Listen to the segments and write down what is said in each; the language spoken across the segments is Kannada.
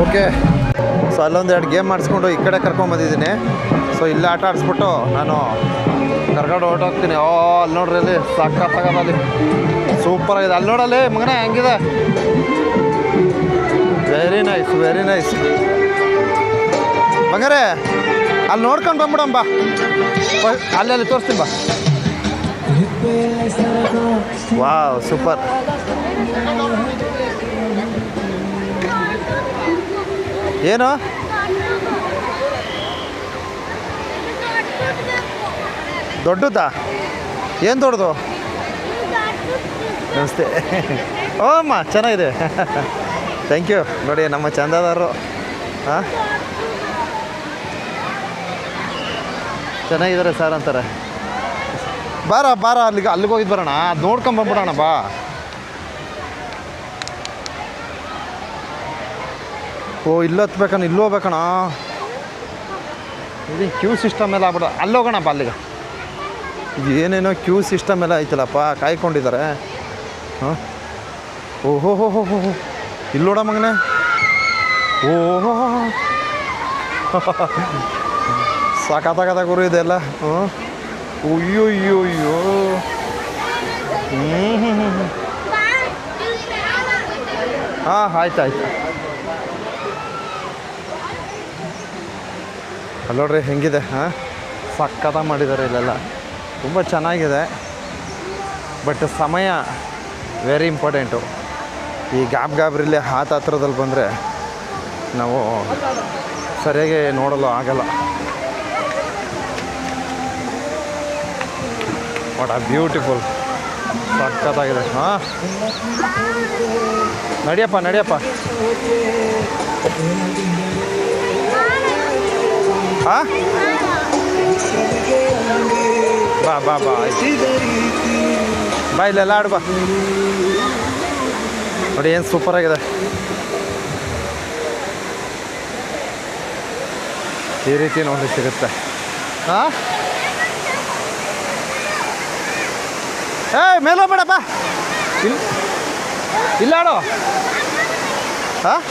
ಓಕೆ. ಸೊ ಅಲ್ಲೊಂದೆರಡು ಗೇಮ್ ಮಾಡಿಸ್ಕೊಂಡು ಈ ಕಡೆ ಕರ್ಕೊಂಬಂದಿದ್ದೀನಿ. ಸೊ ಇಲ್ಲೇ ಆಟ ಆಡಿಸ್ಬಿಟ್ಟು ನಾನು ಕರ್ಕೊಂಡು ಹೊರಟೋಗ್ತೀನಿ. ಅಲ್ಲಿ ನೋಡ್ರಿ, ಅಲ್ಲಿ ಸಕ್ಕತ್ತಾಗದಲ್ಲಿ ಸೂಪರಾಗಿದೆ. ಅಲ್ಲಿ ನೋಡಲ್ಲಿ ಮಗನೇ ಹೆಂಗಿದೆ. Very nice, very nice. ಬಂಗಾರೆ ಅಲ್ಲಿ ನೋಡ್ಕೊಂಡು ಬಂದ್ಬಿಡಂಬ, ಅಲ್ಲಿ ತೋರಿಸ್ತೀನಿ ಬಾ. Wow, super. ಏನು ದೊಡ್ಡದಾ? ಏನು ದೊಡ್ಡದು? ನಮಸ್ತೆ. ಓಮ್ಮ ಚೆನ್ನಾಗಿದೆ. Thank you. ನೋಡಿ ನಮ್ಮ ಚಂದಾದಾರರು. ಹಾಂ, ಚೆನ್ನಾಗಿದ್ದಾರೆ ಸರ್ ಅಂತಾರೆ. ಬಾರ ಬಾರ, ಅಲ್ಲಿಗೆ ಹೋಗಿದ್ದು ಬರೋಣ, ಅದು ನೋಡ್ಕೊಂಬಂದ್ಬಿಡೋಣ ಬಾ. ಓ, ಇಲ್ಲಿ ಹತ್ಬೇಕಣ್ಣ, ಇಲ್ಲಿ ಹೋಗ್ಬೇಕಣ್ಣ. ಇದು ಕ್ಯೂ ಸಿಸ್ಟಮ್ ಎಲ್ಲ ಆಗ್ಬಿಡ. ಅಲ್ಲಿ ಹೋಗೋಣ ಬಾ, ಅಲ್ಲಿಗೆ. ಇದು ಏನೇನೋ ಕ್ಯೂ ಸಿಸ್ಟಮ್ ಎಲ್ಲ ಐತಲ್ಲಪ್ಪ, ಕಾಯ್ಕೊಂಡಿದ್ದಾರೆ. ಹಾಂ, ಓಹೋ ಹೋ ಹೋ ಹೋ, ಇಲ್ಲಿ ನೋಡ ಮಗನೇ. ಓಹೋ, ಸಾಕಾಗದ ಗುರು ಇದೆಲ್ಲ. ಹ್ಞೂ, ಅಯ್ಯೋ ಅಯ್ಯೋ ಅಯ್ಯೋ. ಹಾಂ, ಆಯ್ತು ಆಯ್ತು. ಅಲ್ಲಿ ನೋಡ್ರಿ ಹೆಂಗಿದೆ. ಹಾಂ, ಸಕ್ಕತ್ತಾಗಿ ಮಾಡಿದ್ದಾರೆ ಇಲ್ಲೆಲ್ಲ, ತುಂಬ ಚೆನ್ನಾಗಿದೆ. ಬಟ್ ಸಮಯ ವೆರಿ ಇಂಪಾರ್ಟೆಂಟು. ಈ ಗಾಬ್ರಿಲಿ ಹತ್ರದಲ್ಲಿ ಬಂದರೆ ನಾವು ಸರಿಯಾಗಿ ನೋಡಲು ಆಗಲ್ಲ. ವಾಟ್ ಆ ಬ್ಯೂಟಿಫುಲ್, ಸಕ್ಕತ್ತಾಗಿದೆ. ಹಾಂ, ನಡಿಯಪ್ಪ ನಡಿಯಪ್ಪ. ಹಾಂ, ಬಾ ಬಾ ಬಾ, ಬಾ ಇಲ್ಲೆಲ್ಲ ಆಡು ಬಾ. ನೋಡಿ ಏನು ಸೂಪರಾಗಿದೆ. ಈ ರೀತಿ ನೋಡಿ ಸಿಗುತ್ತೆ. ಹಾಂ, ಮೇಲೋ ಬೇಡಪ್ಪ, ಇಲ್ಲಾಡು. ಹಾಂ,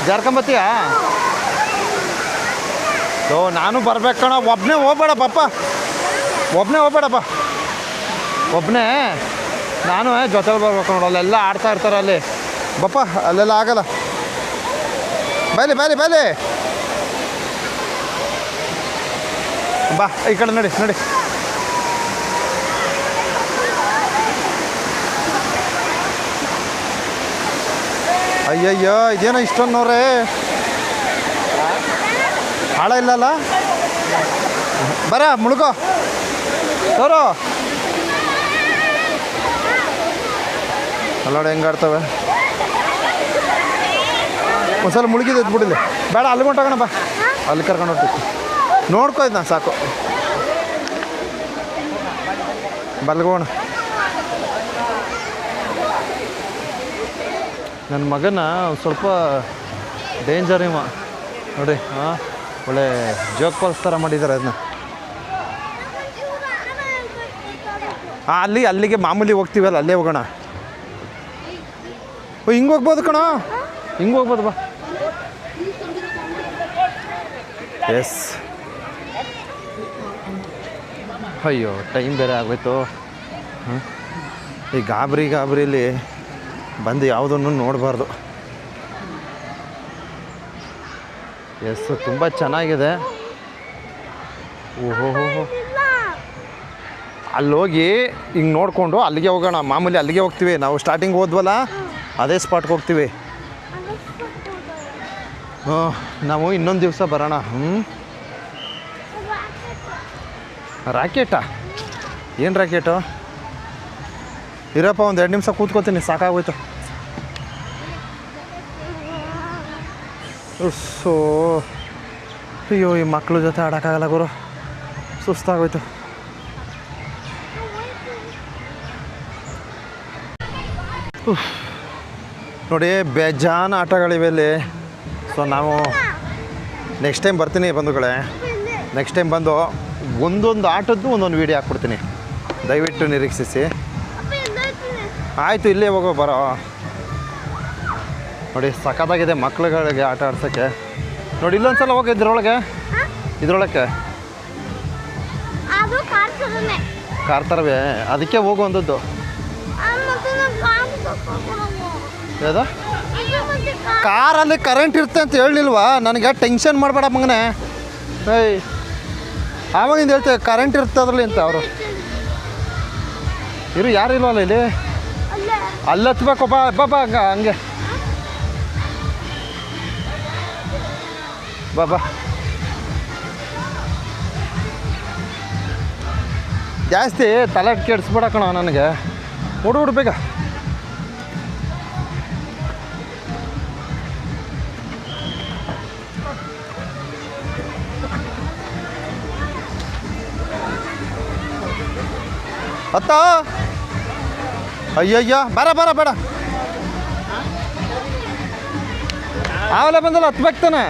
ಜಾರ್ಕೊಂಬತ್ತೀಯಾ? ಓ, ನಾನು ಬರ್ಬೇಕು ಕಣ. ಒಬ್ಬನೇ ಹೋಗ್ಬೇಡಪ್ಪ, ಒಬ್ಬನೇ ಹೋಗ್ಬೇಡಪ್ಪ, ಒಬ್ಬನೇ. ನಾನು ಜೊತೆಲಿ ಬರ್ಬೇಕು ನೋಡು. ಅಲ್ಲೆಲ್ಲ ಆಡ್ತಾ ಇರ್ತಾರೆ ಅಲ್ಲಿ. ಬಪ್ಪ, ಅಲ್ಲೆಲ್ಲ ಆಗಲ್ಲ. ಬೈಲಿ ಬೈಲಿ ಬೈಲಿ, ಬಾ ಈ ಕಡೆ ನಡಿ ನಡಿ. ಅಯ್ಯಯ್ಯೋ, ಇದೇನೋ ಇಷ್ಟೊಂದು ನೋಡ್ರಿ, ಹಾಳ ಇಲ್ಲಲ್ಲ. ಬರ ಮುಳುಗೋ ತೋರು. ಅಲ್ಲೋಡಿ ಹೆಂಗೆ ಆಡ್ತವೆ. ಒಂದ್ಸಲ ಮುಳುಗಿದೆ ಎದ್ಬಿಡಿಲ್ಲ. ಬೇಡ, ಅಲ್ಲಿ ಹೊಂಟೋಗೋಣ ಬಾ, ಅಲ್ಲಿ ಕರ್ಕೊಂಡು ಹೊರ್ಟಿ. ನೋಡ್ಕೊ ಇದ್ನ ಸಾಕು. ಬಲ್ಗೋಣ. ನನ್ನ ಮಗನ ಸ್ವಲ್ಪ ಡೇಂಜರ್ ಇವ ನೋಡಿ. ಹಾಂ, ಒಳ್ಳೆ ಜೋಕ್ ಪಾಲ್ಸ್ ಥರ ಮಾಡಿದ್ದಾರೆ ಅದನ್ನ. ಹಾಂ, ಅಲ್ಲಿಗೆ ಮಾಮೂಲಿ ಹೋಗ್ತೀವಲ್ಲ, ಅಲ್ಲೇ ಹೋಗೋಣ. ಓ, ಹಿಂಗೆ ಹೋಗ್ಬೋದು ಕಣ, ಹಿಂಗೆ ಹೋಗ್ಬೋದು ಬಾ. ಎಸ್. ಅಯ್ಯೋ, ಟೈಮ್ ಬೇರೆ ಆಗೋಯ್ತು. ಹಾಂ, ಈ ಗಾಬರಿಲಿ ಬಂದು ಯಾವುದನ್ನು ನೋಡಬಾರ್ದು. ಎಸ್, ತುಂಬ ಚೆನ್ನಾಗಿದೆ. ಓಹೋ ಹೋ ಹೋ, ಅಲ್ಲಿ ಹೋಗಿ ಹಿಂಗೆ ನೋಡಿಕೊಂಡು ಅಲ್ಲಿಗೆ ಹೋಗೋಣ. ಮಾಮೂಲಿ ಅಲ್ಲಿಗೆ ಹೋಗ್ತೀವಿ ನಾವು. ಸ್ಟಾರ್ಟಿಂಗ್ ಹೋದ್ವಲ್ಲ, ಅದೇ ಸ್ಪಾಟ್ಗೆ ಹೋಗ್ತೀವಿ. ಹಾಂ, ನಾವು ಇನ್ನೊಂದು ದಿವಸ ಬರೋಣ. ರಾಕೆಟಾ? ಏನು ರಾಕೆಟು? ಇರಪ್ಪ, ಒಂದು 2 ನಿಮಿಷ ಕೂತ್ಕೋತೀನಿ, ಸಾಕಾಗೋಯ್ತು. ಸೊ ಅಯ್ಯೋ, ಈ ಮಕ್ಕಳ ಜೊತೆ ಆಡೋಕ್ಕಾಗಲ್ಲ ಗುರು, ಸುಸ್ತಾಗೋಯ್ತು. ನೋಡಿ, ಬೇಜಾನ ಆಟಗಳಿವೆ ಇಲ್ಲಿ. ಸೊ ನಾವು ನೆಕ್ಸ್ಟ್ ಟೈಮ್ ಬರ್ತೀನಿ ಬಂಧುಗಳೇ. ನೆಕ್ಸ್ಟ್ ಟೈಮ್ ಬಂದು ಒಂದೊಂದು ಆಟದ್ದು ಒಂದೊಂದು ವೀಡಿಯೋ ಹಾಕ್ಬಿಡ್ತೀನಿ, ದಯವಿಟ್ಟು ನಿರೀಕ್ಷಿಸಿ. ಆಯಿತು, ಇಲ್ಲೇ ಹೋಗೋ ಬರೋ. ನೋಡಿ ಸಖತ್ತಾಗಿದೆ ಮಕ್ಳುಗಳಿಗೆ ಆಟ ಆಡ್ಸೋಕ್ಕೆ. ನೋಡಿ ಇಲ್ಲೊಂದ್ಸಲ ಹೋಗಿ ಇದ್ರೊಳಗೆ ಕಾರ್ ಥರವೇ, ಅದಕ್ಕೆ ಹೋಗುವಂಥದ್ದು. ಯಾವ್ದು ಕಾರಲ್ಲಿ ಕರೆಂಟ್ ಇರುತ್ತೆ ಅಂತ ಹೇಳಿಲ್ವಾ ನನಗೆ? ಟೆನ್ಷನ್ ಮಾಡಬೇಡ ಮಗನೇ. ಏಯ್ ಆವಾಗಿಂದ ಹೇಳ್ತೇವೆ ಕರೆಂಟ್ ಇರುತ್ತೆ ಅದರಲ್ಲಿ ಅಂತ. ಅವರು ಇರು ಯಾರು ಇಲ್ವಲ್ಲ ಇಲ್ಲಿ, ಅಲ್ಲಿ ಹತ್ಬೇಕು. ಬಾ ಹಂಗೆ ಬಾ. ಜಾಸ್ತಿ ತಲೆ ಕೆಡಿಸ್ಬೇಡ ಕಣ ನನಗೆ. ಹುಡು ಬೇಗ. ಅತ್ತ ಅಯ್ಯಯ್ಯ ಬೇಡ ಆವಲೆ ಬಂದಲ್ಲ ಹತ್ಬೇಕು ತಾನೆ.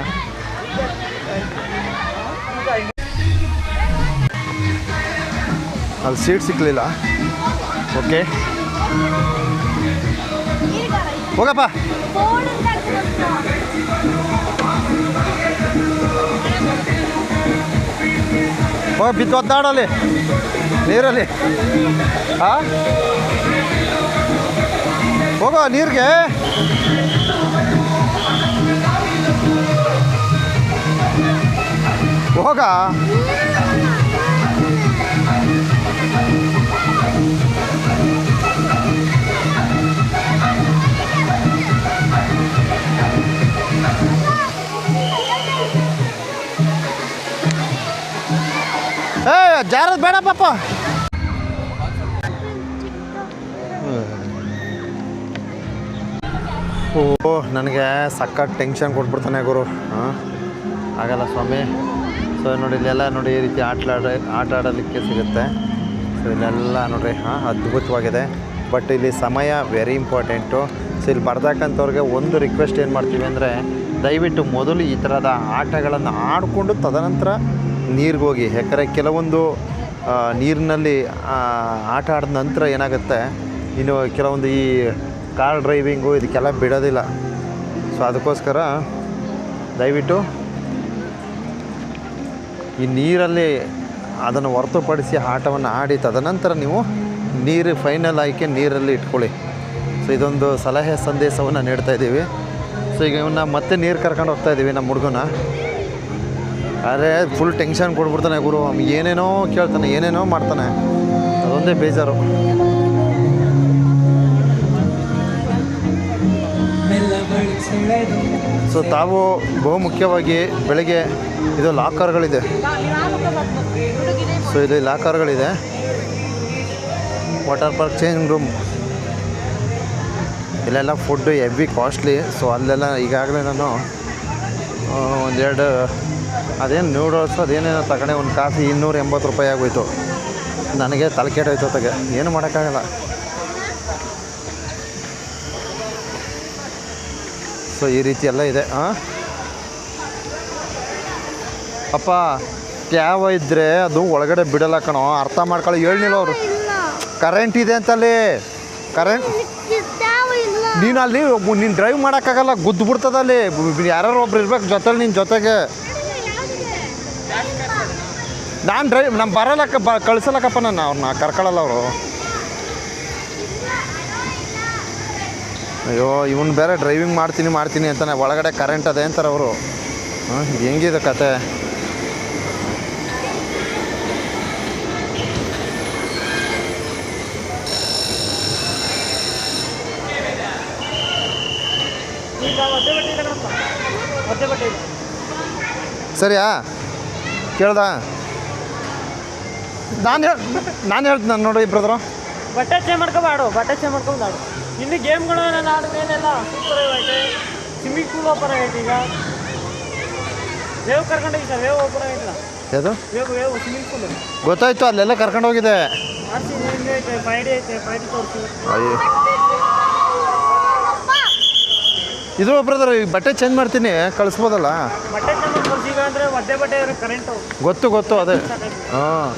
ಅಲ್ಲಿ ಸೀಟ್ ಸಿಕ್ಕಲಿಲ್ಲ. ಓಕೆ ಹೋಗಪ್ಪ. ಹೋಗಿ ಬಿದ್ದು ಒದ್ದಾಡಲ್ಲಿ ನೀರಲ್ಲಿ. ಹಾಂ ಹೋಗೋ ನೀರಿಗೆ. ಹೋಗ ಜಾರದ್ ಬೇಡ ಪಾಪ. ಓ ನನಗೆ ಸಖತ್ ಟೆನ್ಷನ್ ಕೊಟ್ಬಿಡ್ತಾನೆ ಗುರು. ಹಾಂ ಆಗಲ್ಲ ಸ್ವಾಮಿ. ಸೊ ನೋಡಿ ಇಲ್ಲೆಲ್ಲ ನೋಡಿ ಈ ರೀತಿ ಆಟ ಆಡಲಿಕ್ಕೆ ಸಿಗುತ್ತೆ. ಸೊ ಇಲ್ಲೆಲ್ಲ ನೋಡಿರಿ ಅದ್ಭುತವಾಗಿದೆ. ಬಟ್ ಇಲ್ಲಿ ಸಮಯ ವೆರಿ ಇಂಪಾರ್ಟೆಂಟು. ಸೊ ಇಲ್ಲಿ ಬರ್ತಕ್ಕಂಥವ್ರಿಗೆ ಒಂದು ರಿಕ್ವೆಸ್ಟ್ ಏನು ಮಾಡ್ತೀವಿ ಅಂದರೆ, ದಯವಿಟ್ಟು ಮೊದಲು ಈ ಥರದ ಆಟಗಳನ್ನು ಆಡಿಕೊಂಡು ತದನಂತರ ನೀರಿಗೆ ಹೋಗಿ. ಯಾಕಂದರೆ ಕೆಲವೊಂದು ನೀರಿನಲ್ಲಿ ಆಟ ಆಡಿದ ನಂತರ ಏನಾಗುತ್ತೆ, ಇನ್ನು ಕೆಲವೊಂದು ಈ ಕಾರ್ ಡ್ರೈವಿಂಗು ಇದಕ್ಕೆಲ್ಲ ಬಿಡೋದಿಲ್ಲ. ಸೊ ಅದಕ್ಕೋಸ್ಕರ ದಯವಿಟ್ಟು ಈ ನೀರಲ್ಲಿ ಅದನ್ನು ಹೊರತುಪಡಿಸಿ ಆಟವನ್ನು ಆಡಿ ತದನಂತರ ನೀವು ನೀರು ಫೈನಲ್ ಆಯ್ಕೆ ನೀರಲ್ಲಿ ಇಟ್ಕೊಳ್ಳಿ. ಸೊ ಇದೊಂದು ಸಲಹೆ ಸಂದೇಶವನ್ನು ನೀಡ್ತಾಯಿದ್ದೀವಿ. ಸೊ ಈಗ ಇವನ್ನ ಮತ್ತೆ ನೀರು ಕರ್ಕೊಂಡು ಹೋಗ್ತಾಯಿದ್ದೀವಿ ನಮ್ಮ ಹುಡುಗನ. ಆದರೆ ಫುಲ್ ಟೆನ್ಷನ್ ಕೊಡ್ಬಿಡ್ತಾನೆ ಗುರು. ಏನೇನೋ ಕೇಳ್ತಾನೆ, ಏನೇನೋ ಮಾಡ್ತಾನೆ, ಅದೊಂದೇ ಬೇಜಾರು. ಸೊ ತಾವು ಬಹುಮುಖ್ಯವಾಗಿ ಬೆಳಗ್ಗೆ ಇದು ಲಾಕರ್ಗಳಿದೆ. ಸೊ ಇದು ಲಾಕರ್ಗಳಿದೆ. ವಾಟರ್ ಪಾರ್ಕ್ ಚೇಂಜ್ ರೂಮ್, ಇಲ್ಲೆಲ್ಲ ಫುಡ್ಡು ಹೆವಿ ಕಾಸ್ಟ್ಲಿ. ಸೊ ಅಲ್ಲೆಲ್ಲ ಈಗಾಗಲೇ ನಾನು ಒಂದೆರಡು ಅದೇನು ನೂಡಲ್ಸ್ ಅದೇನೇನೋ ತಗೊಂಡೆ. ಒಂದು ಕಾಫಿ 280 ರೂಪಾಯಿ ಆಗೋಯ್ತು. ನನಗೆ ತಲೆ ಕೆಟ್ಟೋಯ್ತು ಹೊತ್ತಿಗೆ, ಏನು ಮಾಡೋಕ್ಕಾಗಲ್ಲ. ಸೊ ಈ ರೀತಿ ಎಲ್ಲ ಇದೆ. ಅಪ್ಪ ಟ್ಯಾವ ಇದ್ದರೆ ಅದು ಒಳಗಡೆ ಬಿಡಲ್ಲ ಕಣೋ, ಅರ್ಥ ಮಾಡ್ಕೊಳ್ಳಿ. ಹೇಳಿಲ್ಲ ಅವರು ಕರೆಂಟ್ ಇದೆ ಅಂತಲ್ಲಿ. ಕರೆಂಟ್ ನೀನು ಅಲ್ಲಿ ನೀನು ಡ್ರೈವ್ ಮಾಡೋಕ್ಕಾಗಲ್ಲ, ಗುದ್ದು ಬಿಡ್ತದಲ್ಲಿ. ಯಾರು ಒಬ್ರು ಇರ್ಬೇಕು ಜೊತೆಲಿ, ನಿನ್ನ ಜೊತೆಗೆ. ನಾನು ನಮ್ಮ ಬರಲ್ಲಕ್ಕ ಕಳ್ಸಲ್ಲಕ್ಕಪ್ಪ, ನಾನು ಅವ್ರನ್ನ ಕರ್ಕೊಳ್ಳಲ್ಲ ಅವರು. ಅಯ್ಯೋ ಇವನು ಬೇರೆ ಡ್ರೈವಿಂಗ್ ಮಾಡ್ತೀನಿ ಅಂತಾನೆ, ಒಳಗಡೆ ಕರೆಂಟ್ ಅದೇ ಅಂತಾರೆ ಅವರು. ಹೆಂಗಿದೆ ಕತೆ? ಸರಿಯಾ ಕೇಳ್ದ? ನಾನು ಹೇಳ್ತೀನಿ ನೋಡಿ ಬ್ರದರು, ಬಟ್ಟೆ ಚೇಂಜ್ ಮಾಡ್ಕೊಬಾಡು, ಬಟ್ಟೆ ಚೇಂಜ್ ಮಾಡ್ಕೊಬಾಡು. ಇನ್ನು ಗೇಮ್ಗಳು ನಾನು ಆಡಿದ್ಮೇಲೆಲ್ಲ ಸೂಪರ್ ಆಗೈತೆ. ಸ್ವಿಮ್ಮಿಂಗ್ ಪೂಲ್ ಓಪನ್ ಆಗೈತೆ. ಈಗ ವೇವ್ ಕರ್ಕೊಂಡೋಗಿ ಸರ್, ವೇವ್ ಓಪನ್ ಆಗೈತಲ್ಲ. ಯಾವುದು ವೇವ್ ಸ್ವಿಮ್ಮಿಂಗ್ ಪೂಲ್ ಗೊತ್ತಾಯ್ತು, ಅಲ್ಲೆಲ್ಲ ಕರ್ಕೊಂಡು ಹೋಗಿದೆ. ಐತೆ, ಫ್ರೈಡೆ ಐತೆ, ಫ್ರೈಡೆ ತೋರಿಸ್ತೀವಿ. ಅಯ್ಯೋ ಇದು ಬ್ರದರ್, ಈಗ ಬಟ್ಟೆ ಚೇಂಜ್ ಮಾಡ್ತೀನಿ, ಕಳಿಸ್ಬೋದಲ್ಲ? ಬಟ್ಟೆ ಚೇಂಜ್ ಮಾಡ್ಕೊಳ್ಸಿ. ಈಗ ಅಂದರೆ ಒದ್ದೆ ಬಟ್ಟೆ ಕರೆಂಟು ಗೊತ್ತು ಅದೇ. ಹಾಂ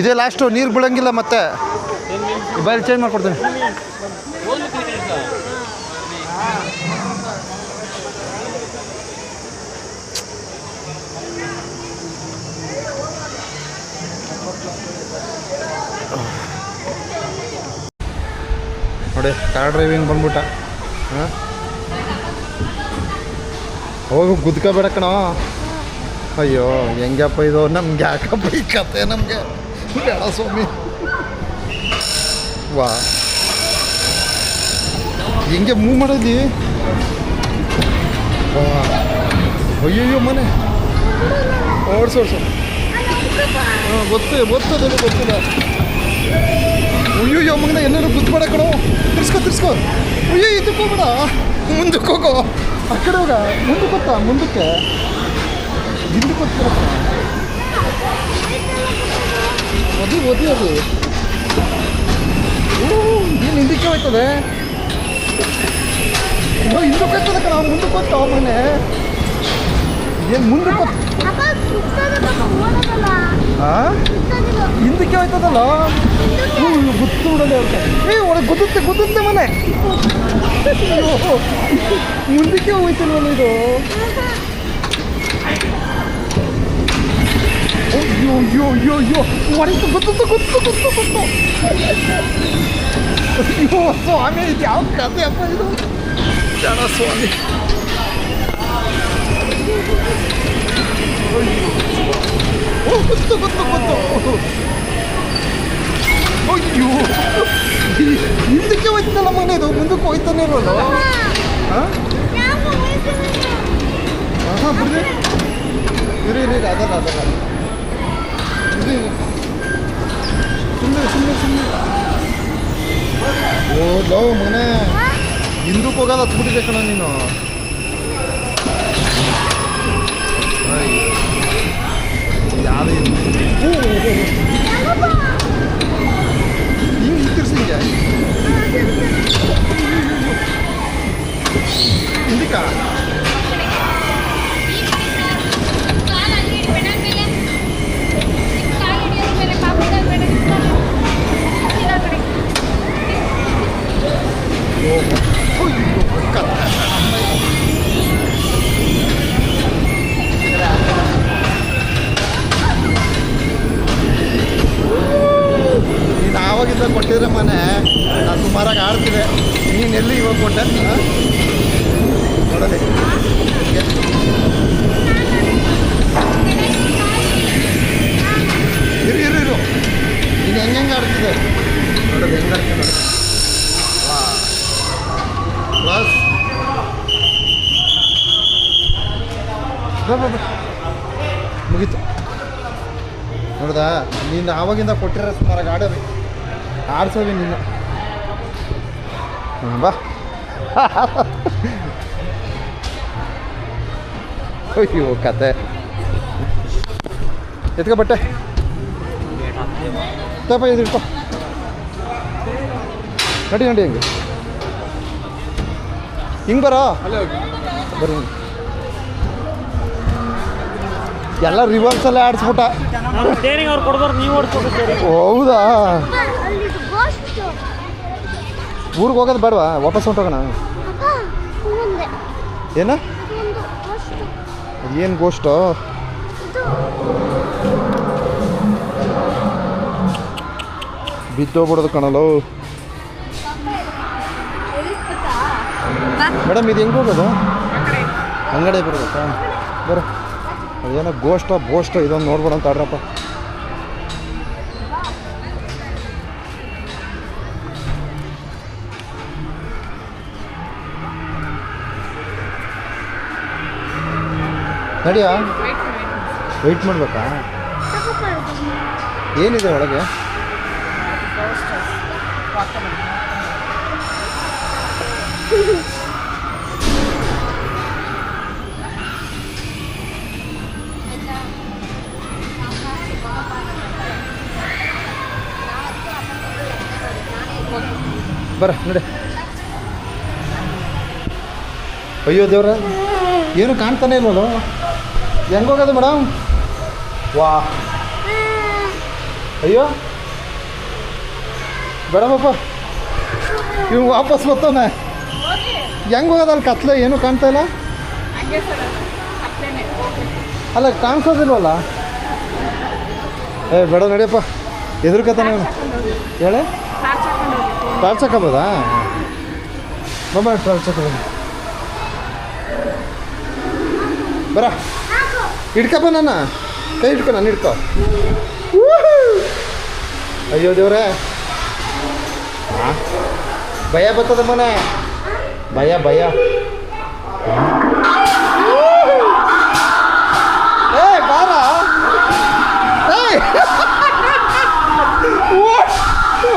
ಇದೇ ಲಾಸ್ಟು, ನೀರು ಬೀಳಂಗಿಲ್ಲ ಮತ್ತೆ. ಬೈಲ್ ಚೇಂಜ್ ಮಾಡ್ಕೊಡ್ತೀನಿ. ನೋಡಿ ಕಾರ್ ಡ್ರೈವಿಂಗ್ ಬಂದ್ಬಿಟ್ಟ. ಹಾಂ ಹೋಗು ಗುದ್ಕೋಬೇಡ ಕಣೋ. ಅಯ್ಯೋ ಹೆಂಗಪ್ಪ ಇದು, ನಮ್ಗೆ ಯಾಕಪ್ಪ ಈ ಕತೆ, ನಮಗೆ ಬೇಡ ಸ್ವಾಮಿ. ವಾ ಹೆಂಗೆ ಮೂವ್ ಮಾಡೋದಿ. ವಾ ಅಯ್ಯಯ್ಯೋ ಮನೆ ಓಡಿಸು ಹಾಂ ಗೊತ್ತದ ಗೊತ್ತಿಲ್ಲ. ಅಯ್ಯಯ್ಯೋ ಮಗನ ಎಲ್ಲರೂ ಗುದ್ಬೇಡ ಕಣೋ. ತಿರ್ಸ್ಕೊ ಅಯ್ಯೋ ಇದಕ್ಕೆ ಹೋಗ್ಬೇಡ, ಮುಂದಕ್ಕೆ ಹೋಗೋ. ಆ ಕಡೆ ಹೋಗ, ಮುಂದಕ್ಕೆ ಗೊತ್ತಾ, ಮುಂದಕ್ಕೆ ಹಿಂದಕ್ಕೆ ಗೊತ್ತಿರತ್ತ. ಅದು ಏನು ಹಿಂದಕ್ಕೆ ಹೋಯ್ತದೆ. ಹಿಂದಕ್ಕೆ ಹೋಯ್ತದೆ ಕಣ, ಮುಂದಕ್ಕೆ ಗೊತ್ತ ಮನೆ. ಏನು ಮುಂದಕ್ಕೆ ಹಾಂ ಹಿಂದಕ್ಕೆ ಹೋಯ್ತದಲ್ಲ. ಗುತ್ತು ಬಿಡೋದೇ ಅವ್ರಿಗೆ. ಒಳಗೆ ಗುದ್ದುತ್ತೆ ಮನೆ. ಮುಂದಕ್ಕೆ ಹೋಯ್ತಿಲ್ವಲ್ಲ ಇದು. ಅಯ್ಯೋ ಹೊಡಿತು ಗೊತ್ತು. ಅಯ್ಯೋ ಸ್ವಾಮಿ, ಇದು ಯಾವ ಕತೆ ಅಪ್ಪ ಇದು. ಜನ ಸ್ವಾಮಿ. ಗೊತ್ತು ಅಯ್ಯೋ ಹಿಂದಕ್ಕೆ ಹೋಯ್ತಲ್ಲ ಮನೆ ಇದು, ಮುಂದಕ್ಕೆ ಹೋಯ್ತಾನೆ ಇರೋಲ್ಲ. ಹಾಂ ಬಿಡ್ರಿ ಇರಿ ಅದಲ್ಲ ಇದು ಸುಮ್ಮನೆ ಓದ್ಲೋ ಮನೆ. ಹಿಂದಕ್ಕೆ ಹೋಗೋದು ಹತ್ಬಿಟ್ಟಿದೆ ಕಣ ನೀನು. ಯಾರು ಹಿಂಗೆ ತಿರ್ಸಿ ಹಿಂಗೆ ಹಿಂದಕ್ಕ. ನೀನು ಆವಾಗಿದ್ದ ಕೊಟ್ಟಿದ್ರೆ ಮನೆ ನಾನು ಸುಮಾರಾಗಿ ಆಡ್ತಿದ್ದೆ. ನೀನು ಎಲ್ಲಿ ಇವಾಗ ಕೊಟ್ಟೆ ನೋಡಲಿ. ಇರು ನೀನು ಹೆಂಗೆ ಆಡ್ತಿದ್ದೆ ನೋಡೋದು, ಹೆಂಗೆ ಆಡ್ತೀನಿ ನೋಡಿ. ಬಸ್ ಮುಗೀತು ನೋಡ್ದಾ. ನೀನು ಆವಾಗಿಂದ ಕೊಟ್ಟಿರೋ ಸುಮಾರಾಗಿ ಆಡ್ಸೋವಿ ನೀನು. ಬಾ ಅಯ್ಯೋ ಕತೆ. ಎತ್ಕೊ ಬಟ್ಟೆ ತಪ್ಪ ಇದು ಇಟ್ಕೊ. ನಡಿ ಹೆಂಗೆ ಹಿಂಗೆ ಬರೋ ಬರೀ ಎಲ್ಲ ರಿವರ್ಸಲ್ಲೇ ಆಡಿಸ್ಬಿಟ್ಟ. ಅವ್ರು ಕೊಡ್ಬಾರ್ದು, ನೀವು ಓಡಿಸ್ಬೇಕು. ಹೌದಾ, ಊರಿಗೆ ಹೋಗೋದು ಬೇಡವಾ, ವಾಪಸ್ ಹೊಂಟೋಗೋಣ. ಏನು ಗೋಷ್ಟು ಬಿದ್ದೋಗ್ಬಿಡೋದು ಕಣಲು. ಮೇಡಮ್ ಇದು ಹೆಂಗೆ ಹೋಗೋದು? ಅಂಗಡಿ ಬರ್ಬೇಕಾ? ಬರೋ ಅದೇನೋ ಬೋಸ್ಟ್ ಇದೊಂದು ನೋಡ್ಬೇಡ ಅಂತ ಆಡ್ರಪ್ಪ. ನಡಿಯಾ, ವೆಯ್ಟ್ ಮಾಡಬೇಕಾ? ಏನಿದೆ ಒಳಗೆ? ಬರ ನಡೆ. ಅಯ್ಯೋ ದೇವ್ರ, ಏನು ಕಾಣ್ತಾನೆ ಇಲ್ವಲ್ಲ. ಹೆಂಗೆ ಹೋಗೋದು ಮೇಡಮ್? ವಾ ಅಯ್ಯೋ ಬೇಡಪ್ಪ, ಇವ್ ವಾಪಸ್ ಬರ್ತಾನೆ. ಹೆಂಗೆ ಹೋಗೋದಲ್ಲಿ ಕತ್ಲೆ ಏನು ಕಾಣ್ತಾ ಇಲ್ಲ. ಅಲ್ಲ ಕಾಣಿಸೋದಿಲ್ವಲ್ಲ. ಬೇಡ ನಡಿಯಪ್ಪ, ಎದುರ್ಕತಾನೆ ಅವನು. ಹೇಳೆ ಟಾರ್ಚ್ ಹಾಕೋಬೋದಾ? ಬಾಬಾ ಟ್ರಾನ್ಸ್ಫರ್ ಬರ ಹಿಡ್ಕಪ್ಪ ನನ್ನ ಕೈ ಹಿಡ್ಕೊ ನಾನು ಹಿಡ್ಕೊ ಅಯ್ಯೋ ದೇವ್ರೆ ಹಾಂ ಭಯ ಬರ್ತದ ಮನೆ ಭಯ ಭಯ ಏ ಬಾರ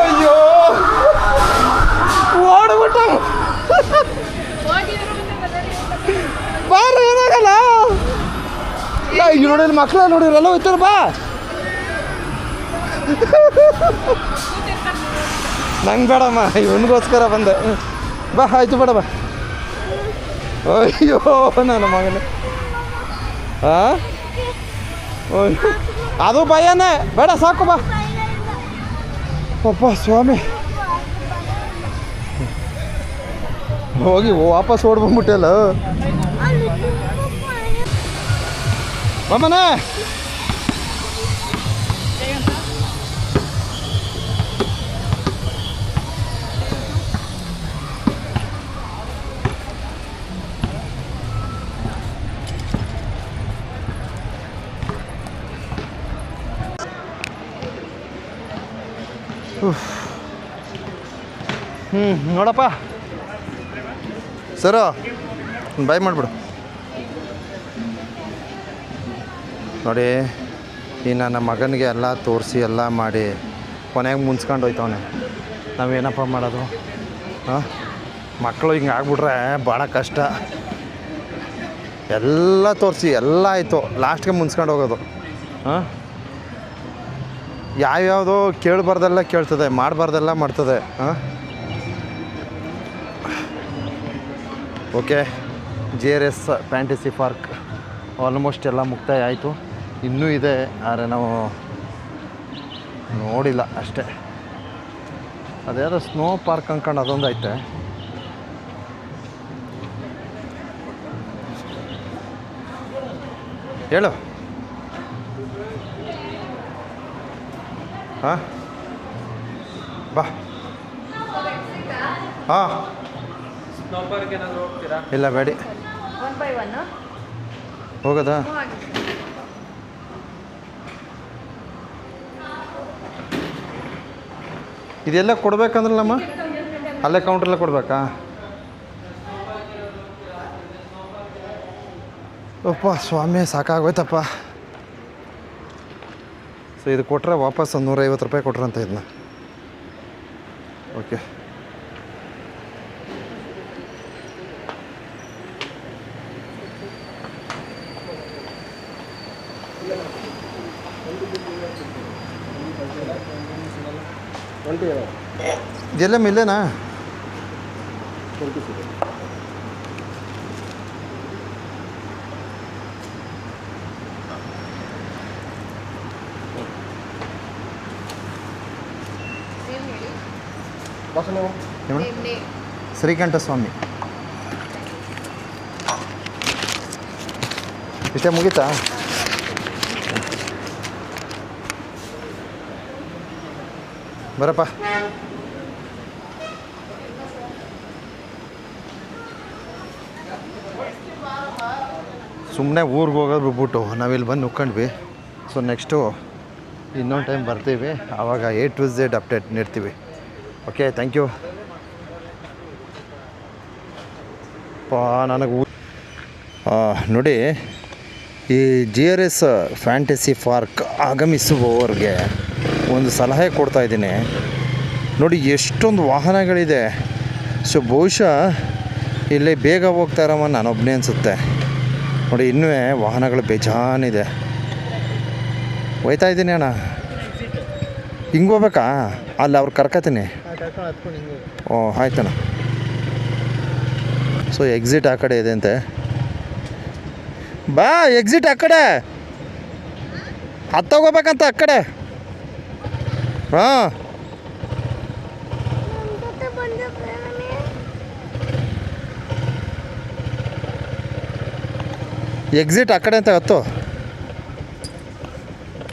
ಅಯ್ಯೋ ಓಡ್ಬಿಟ್ಟ ಬಾರ ಏನಾಗಲ್ಲ ಈಗ ನೋಡಿ ಮಕ್ಕಳ ನೋಡಿರಲ್ಲ ಹೋಯ್ತಾರ ಬಾ ನಂಗೆ ಬೇಡಮ್ಮ ಇವನಿಗೋಸ್ಕರ ಬಂದೆ ಬಾ ಆಯ್ತು ಬೇಡ ಬಾ ಅಯ್ಯೋ ನನ್ನ ಮಗನೇ ಹಾಂ ಅದು ಭಯನೇ ಬೇಡ ಸಾಕು ಬಾ ಅಪ್ಪ ಸ್ವಾಮಿ ಹೋಗಿ ವಾಪಸ್ ಓಡ್ಬಂದ್ಬಿಟ್ಟಲ್ಲ ಮಮ್ಮನೇ ನೋಡಪ್ಪ ಸರು ಬಾಯ್ ಮಾಡಿಬಿಡು ನೋಡಿ ಈ ನನ್ನ ಮಗನಿಗೆ ಎಲ್ಲ ತೋರಿಸಿ ಎಲ್ಲ ಮಾಡಿ ಕೊನೆಗೆ ಮುನ್ಸ್ಕೊಂಡು ಹೋಯ್ತವನೆ ನಾವೇನಪ್ಪ ಮಾಡೋದು ಹಾಂ ಮಕ್ಕಳು ಹಿಂಗೆ ಆಗ್ಬಿಟ್ರೆ ಭಾಳ ಕಷ್ಟ ಎಲ್ಲ ತೋರಿಸಿ ಎಲ್ಲ ಆಯಿತು ಲಾಸ್ಟ್ಗೆ ಮುನ್ಸ್ಕೊಂಡು ಹೋಗೋದು ಹಾಂ ಯಾವ್ಯಾವುದೋ ಕೇಳಬಾರ್ದೆಲ್ಲ ಕೇಳ್ತದೆ ಮಾಡಬಾರ್ದೆಲ್ಲ ಮಾಡ್ತದೆ ಹಾಂ okay JRS fantasy park almost ಎಲ್ಲ ಮುಕ್ತಾಯ ಆಯಿತು ಇನ್ನೂ ಇದೆ ಆದರೆ ನಾವು ನೋಡಿಲ್ಲ ಅಷ್ಟೇ ಅದ್ಯಾವುದೋ ಸ್ನೋ ಪಾರ್ಕ್ ಅಂದ್ಕೊಂಡು ಅದೊಂದು ಐತೆ ಹೇಳು ಹಾಂ ಬಾ ಹಾಂ ಇಲ್ಲ ಬೇಡಿ ಹೋಗೋದಾ ಇದೆಲ್ಲ ಕೊಡ್ಬೇಕಂದ್ರಲ್ಲಮ್ಮ ಅಲ್ಲೇ ಕೌಂಟ್ರಲ್ಲೇ ಕೊಡ್ಬೇಕಾ ಅಪ್ಪ ಸ್ವಾಮಿ ಸಾಕಾಗೋಯ್ತಪ್ಪ ಸೊ ಇದು ಕೊಟ್ಟರೆ ವಾಪಸ್ ಒಂದು 150 ರೂಪಾಯಿ ಕೊಟ್ರಂತ ಇದನ್ನ ಓಕೆ ಇದೆಲ್ಲ ಮಿಲ್ಲೇನಾ ಶ್ರೀಕಂಠ ಸ್ವಾಮಿ ಇಷ್ಟೇ ಮುಗೀತಾ ಬರಪ್ಪ ಸುಮ್ಮನೆ ಊರಿಗೆ ಹೋಗೋದು ಬಿಟ್ಬಿಟ್ಟು ನಾವಿಲ್ಲಿ ಬಂದು ನುಕ್ಕೊಂಡ್ವಿ ಸೊ ನೆಕ್ಸ್ಟು ಇನ್ನೊಂದು ಟೈಮ್ ಬರ್ತೀವಿ ಆವಾಗ A to Z ಅಪ್ಡೇಟ್ ನೀಡ್ತೀವಿ ಓಕೆ ಥ್ಯಾಂಕ್ ಯು ನನಗೆ ನೋಡಿ ಈ JRS ಫ್ಯಾಂಟಸಿ ಪಾರ್ಕ್ ಆಗಮಿಸುವವರಿಗೆ ಒಂದು ಸಲಹೆ ಕೊಡ್ತಾಯಿದ್ದೀನಿ ನೋಡಿ ಎಷ್ಟೊಂದು ವಾಹನಗಳಿದೆ ಸೊ ಬಹುಶಃ ಇಲ್ಲಿ ಬೇಗ ಹೋಗ್ತಾ ಇರೋವ ನಾನೊಬ್ಬನೇ ಅನಿಸುತ್ತೆ ನೋಡಿ ಇನ್ನೂ ವಾಹನಗಳು ಬೇಜಾನಿದೆ ಹೋಯ್ತಾ ಇದ್ದೀನಿ ಅಣ್ಣ ಹಿಂಗೆ ಹೋಗ್ಬೇಕಾ ಅಲ್ಲಿ ಅವ್ರು ಕರ್ಕತೀನಿ ಓ ಆಯ್ತಣ್ಣ ಸೊ ಎಕ್ಸಿಟ್ ಆ ಕಡೆ ಇದೆ ಅಂತೆ ಬಾ ಎಕ್ಸಿಟ್ ಆ ಕಡೆ ಹತ್ತೋಗೋಬೇಕಂತ ಆ ಕಡೆ ಹಾಂ ಎಕ್ಸಿಟ್ ಆ ಕಡೆ ಅಂತ ಹತ್ತು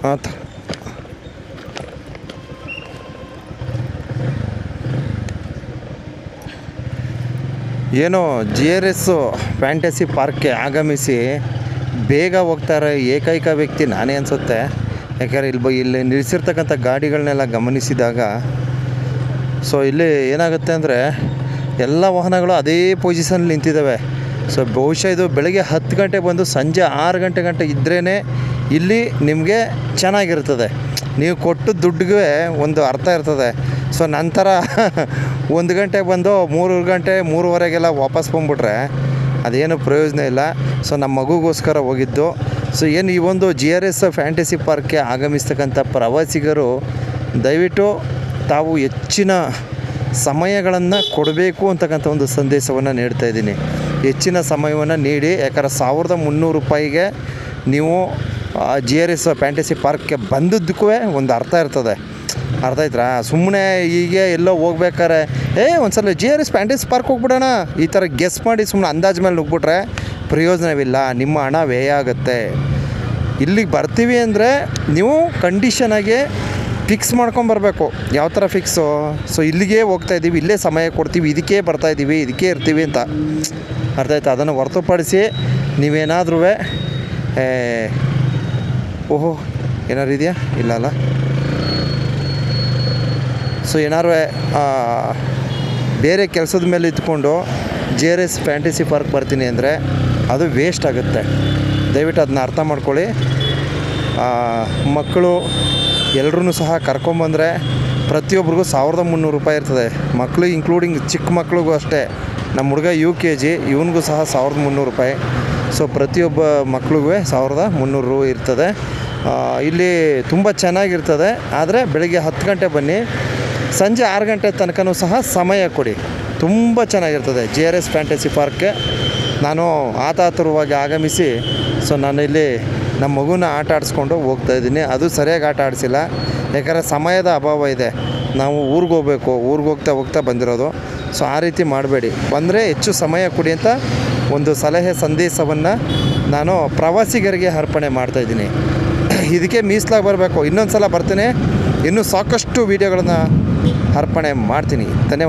ಆಯ್ತು ಏನು GRS ಫ್ಯಾಂಟಸಿ ಪಾರ್ಕ್ಗೆ ಆಗಮಿಸಿ ಬೇಗ ಹೋಗ್ತಾರೆ ಏಕೈಕ ವ್ಯಕ್ತಿ ನಾನೇ ಅನಿಸುತ್ತೆ. ಯಾಕೆಂದರೆ ಇಲ್ಲಿ ನಿಲ್ಲಿಸಿರ್ತಕ್ಕಂಥ ಗಾಡಿಗಳನ್ನೆಲ್ಲ ಗಮನಿಸಿದಾಗ ಸೊ ಇಲ್ಲಿ ಏನಾಗುತ್ತೆ ಅಂದರೆ ಎಲ್ಲ ವಾಹನಗಳು ಅದೇ ಪೊಸಿಷನಲ್ಲಿ ನಿಂತಿದ್ದಾವೆ. ಸೊ ಬಹುಶಃ ಇದು ಬೆಳಗ್ಗೆ 10 ಗಂಟೆ ಬಂದು ಸಂಜೆ 6 ಗಂಟೆ ಇದ್ರೇ ಇಲ್ಲಿ ನಿಮಗೆ ಚೆನ್ನಾಗಿರ್ತದೆ. ನೀವು ಕೊಟ್ಟು ದುಡ್ಡಿಗೆ ಒಂದು ಅರ್ಥ ಇರ್ತದೆ. ಸೊ ನಂತರ 1 ಗಂಟೆಗೆ ಬಂದು 3 ಗಂಟೆ 3:15ಗೆಲ್ಲ ವಾಪಸ್ ಬಂದುಬಿಟ್ರೆ ಅದೇನು ಪ್ರಯೋಜನ ಇಲ್ಲ. ಸೊ ನಮ್ಮ ಮಗುಗೋಸ್ಕರ ಹೋಗಿದ್ದು. ಸೊ ಏನು ಈ ಒಂದು GRS ಫ್ಯಾಂಟಸಿ ಪಾರ್ಕ್ಗೆ ಆಗಮಿಸ್ತಕ್ಕಂಥ ಪ್ರವಾಸಿಗರು ದಯವಿಟ್ಟು ತಾವು ಹೆಚ್ಚಿನ ಸಮಯಗಳನ್ನು ಕೊಡಬೇಕು ಅಂತಕ್ಕಂಥ ಒಂದು ಸಂದೇಶವನ್ನು ನೀಡ್ತಾ ಇದ್ದೀನಿ. ಹೆಚ್ಚಿನ ಸಮಯವನ್ನು ನೀಡಿ, ಯಾಕಂದ್ರೆ 1300 ರೂಪಾಯಿಗೆ ನೀವು GRS ಫ್ಯಾಂಟಸಿ ಪಾರ್ಕ್ಗೆ ಬಂದದ್ದಕ್ಕೂ ಒಂದು ಅರ್ಥ ಇರ್ತದೆ. ಅರ್ಥ ಆಯ್ತಾ? ಸುಮ್ಮನೆ ಹೀಗೆ ಎಲ್ಲೋ ಹೋಗ್ಬೇಕಾರೆ ಒಂದು ಸಲ GRS ಫ್ಯಾಂಟಸಿ ಪಾರ್ಕ್ ಹೋಗ್ಬಿಡೋಣ ಈ ಥರ ಗೆಸ್ ಮಾಡಿ ಸುಮ್ಮನೆ ಅಂದಾಜು ಮೇಲೆ ನುಗ್ಬಿಟ್ರೆ ಪ್ರಯೋಜನವಿಲ್ಲ. ನಿಮ್ಮ ಹಣ ವ್ಯಯ ಆಗುತ್ತೆ. ಇಲ್ಲಿಗೆ ಬರ್ತೀವಿ ಅಂದರೆ ನೀವು ಕಂಡೀಷನಾಗಿ ಫಿಕ್ಸ್ ಮಾಡ್ಕೊಂಬರ್ಬೇಕು. ಯಾವ ಥರ ಫಿಕ್ಸು? ಸೊ ಇಲ್ಲಿಗೆ ಹೋಗ್ತಾಯಿದ್ದೀವಿ, ಇಲ್ಲೇ ಸಮಯ ಕೊಡ್ತೀವಿ, ಇದಕ್ಕೆ ಬರ್ತಾಯಿದ್ದೀವಿ, ಇದಕ್ಕೆ ಇರ್ತೀವಿ ಅಂತ ಅರ್ಥ ಆಯ್ತಾ? ಅದನ್ನು ಹೊರತುಪಡಿಸಿ ನೀವೇನಾದ್ರೂ ಓಹೋ ಏನಾರು ಇದೆಯಾ? ಇಲ್ಲ ಅಲ್ಲ. ಸೊ ಏನಾರು ಬೇರೆ ಕೆಲಸದ ಮೇಲೆ ಇದ್ಕೊಂಡು GRS ಫ್ಯಾಂಟಸಿ ಪಾರ್ಕ್ ಬರ್ತೀನಿ ಅಂದರೆ ಅದು ವೇಸ್ಟ್ ಆಗುತ್ತೆ. ದಯವಿಟ್ಟು ಅದನ್ನ ಅರ್ಥ ಮಾಡ್ಕೊಳ್ಳಿ. ಮಕ್ಕಳು ಎಲ್ಲರೂ ಸಹ ಕರ್ಕೊಂಬಂದರೆ ಪ್ರತಿಯೊಬ್ಬರಿಗೂ 1300 ರೂಪಾಯಿ ಇರ್ತದೆ. ಮಕ್ಕಳು ಇನ್ಕ್ಲೂಡಿಂಗ್ ಚಿಕ್ಕ ಮಕ್ಳಿಗೂ ಅಷ್ಟೇ. ನಮ್ಮ ಹುಡುಗ UKG, ಇವನಿಗೂ ಸಹ 1300 ರೂಪಾಯಿ. ಸೊ ಪ್ರತಿಯೊಬ್ಬ ಮಕ್ಳಿಗೂ 1300 ಇರ್ತದೆ. ಇಲ್ಲಿ ತುಂಬ ಚೆನ್ನಾಗಿರ್ತದೆ. ಆದರೆ ಬೆಳಗ್ಗೆ 10 ಗಂಟೆ ಬನ್ನಿ, ಸಂಜೆ 6 ಗಂಟೆ ತನಕನೂ ಸಹ ಸಮಯ ಕೊಡಿ. ತುಂಬ ಚೆನ್ನಾಗಿರ್ತದೆ GRS ಫ್ಯಾಂಟಸಿ ಪಾರ್ಕ್ಗೆ. ನಾನು ಆತುರವಾಗಿ ಆಗಮಿಸಿ ಸೊ ನಾನಿಲ್ಲಿ ನಮ್ಮ ಮಗುನ ಆಟ ಆಡಿಸ್ಕೊಂಡು ಹೋಗ್ತಾಯಿದ್ದೀನಿ. ಅದು ಸರಿಯಾಗಿ ಆಟ ಆಡಿಸಿಲ್ಲ, ಯಾಕಂದರೆ ಸಮಯದ ಅಭಾವ ಇದೆ. ನಾವು ಊರಿಗೆ ಹೋಗ್ತಾ ಬಂದಿರೋದು. ಸೊ ಆ ರೀತಿ ಮಾಡಬೇಡಿ. ಬಂದರೆ ಹೆಚ್ಚು ಸಮಯ ಕೊಡಿ ಅಂತ ಒಂದು ಸಲಹೆ ಸಂದೇಶವನ್ನು ನಾನು ಪ್ರವಾಸಿಗರಿಗೆ ಅರ್ಪಣೆ ಮಾಡ್ತಾಯಿದ್ದೀನಿ. ಇದಕ್ಕೆ ಮೀಸಲಾಗಿ ಬರಬೇಕು. ಇನ್ನೊಂದು ಸಲ ಬರ್ತೀನಿ, ಇನ್ನೂ ಸಾಕಷ್ಟು ವೀಡಿಯೋಗಳನ್ನು ಅರ್ಪಣೆ ಮಾಡ್ತೀನಿ. ಧನ್ಯವಾದ.